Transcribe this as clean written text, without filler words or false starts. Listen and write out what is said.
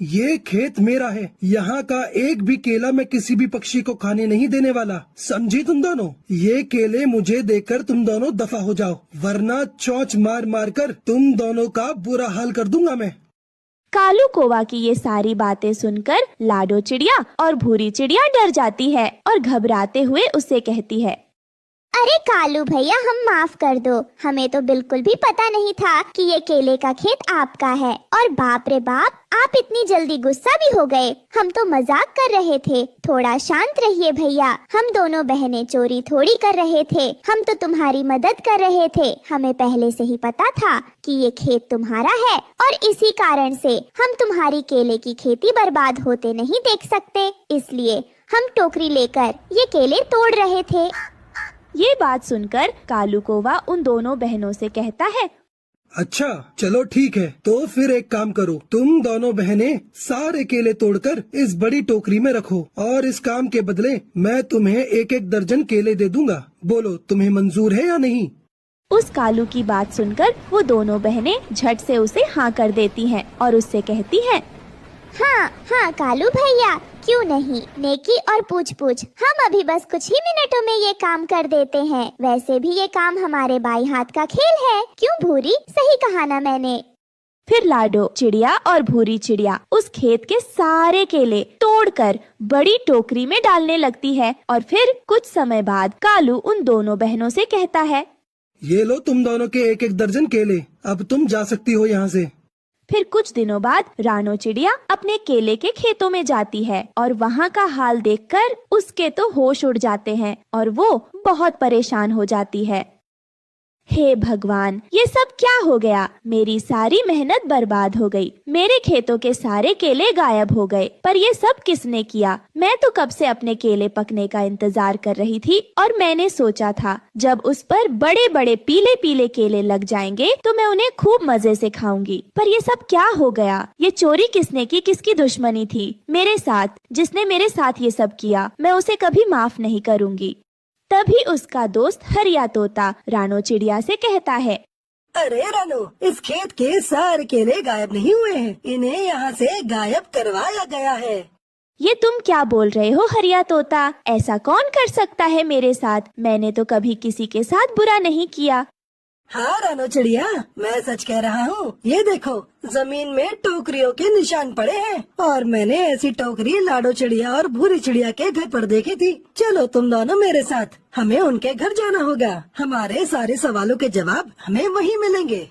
ये खेत मेरा है, यहाँ का एक भी केला मैं किसी भी पक्षी को खाने नहीं देने वाला, समझी तुम दोनों। ये केले मुझे देकर तुम दोनों दफा हो जाओ, वरना चोंच मार मार कर तुम दोनों का बुरा हाल कर दूंगा मैं। कालू कौवा की ये सारी बातें सुनकर लाडो चिड़िया और भूरी चिड़िया डर जाती है और घबराते हुए उससे कहती है, अरे कालू भैया, हम माफ कर दो, हमें तो बिल्कुल भी पता नहीं था कि ये केले का खेत आपका है। और बाप रे बाप, आप इतनी जल्दी गुस्सा भी हो गए। हम तो मजाक कर रहे थे, थोड़ा शांत रहिए भैया। हम दोनों बहनें चोरी थोड़ी कर रहे थे, हम तो तुम्हारी मदद कर रहे थे। हमें पहले से ही पता था कि ये खेत तुम्हारा है और इसी कारण से हम तुम्हारी केले की खेती बर्बाद होते नहीं देख सकते, इसलिए हम टोकरी लेकर ये केले तोड़ रहे थे। ये बात सुनकर कालू कौवा उन दोनों बहनों से कहता है, अच्छा चलो ठीक है, तो फिर एक काम करो, तुम दोनों बहनें सारे केले तोड़कर इस बड़ी टोकरी में रखो और इस काम के बदले मैं तुम्हें एक एक दर्जन केले दे दूंगा। बोलो तुम्हें मंजूर है या नहीं? उस कालू की बात सुनकर वो दोनों बहनें झट से उसे हाँ कर देती हैं और उससे कहती हैं, हाँ हाँ कालू भैया, क्यों नहीं, नेकी और पूछ पूछ, हम अभी बस कुछ ही मिनटों में ये काम कर देते हैं। वैसे भी ये काम हमारे बाई हाथ का खेल है, क्यों भूरी, सही कहा ना मैंने। फिर लाडो चिड़िया और भूरी चिड़िया उस खेत के सारे केले तोड़कर बड़ी टोकरी में डालने लगती है और फिर कुछ समय बाद कालू उन दोनों बहनों से कहता है, ये लो तुम दोनों के एक एक दर्जन केले, अब तुम जा सकती हो यहाँ से। फिर कुछ दिनों बाद रानो चिड़िया अपने केले के खेतों में जाती है और वहाँ का हाल देखकर उसके तो होश उड़ जाते हैं और वो बहुत परेशान हो जाती है। हे भगवान, ये सब क्या हो गया? मेरी सारी मेहनत बर्बाद हो गई, मेरे खेतों के सारे केले गायब हो गए। पर ये सब किसने किया? मैं तो कब से अपने केले पकने का इंतजार कर रही थी और मैंने सोचा था जब उस पर बड़े बड़े पीले पीले केले लग जाएंगे तो मैं उन्हें खूब मजे से खाऊंगी। पर ये सब क्या हो गया? ये चोरी किसने की? किसकी दुश्मनी थी मेरे साथ? जिसने मेरे साथ ये सब किया, मैं उसे कभी माफ नहीं करूंगी। तभी उसका दोस्त हरिया तोता रानो चिड़िया से कहता है, अरे रानो, इस खेत के सारे केले गायब नहीं हुए हैं, इन्हें यहाँ से गायब करवाया गया है। ये तुम क्या बोल रहे हो हरिया तोता? ऐसा कौन कर सकता है मेरे साथ? मैंने तो कभी किसी के साथ बुरा नहीं किया। हाँ रानो चिड़िया, मैं सच कह रहा हूँ। ये देखो, जमीन में टोकरियों के निशान पड़े हैं और मैंने ऐसी टोकरी लाडो चिड़िया और भूरी चिड़िया के घर पर देखी थी। चलो तुम दोनों मेरे साथ, हमें उनके घर जाना होगा। हमारे सारे सवालों के जवाब हमें वहीं मिलेंगे।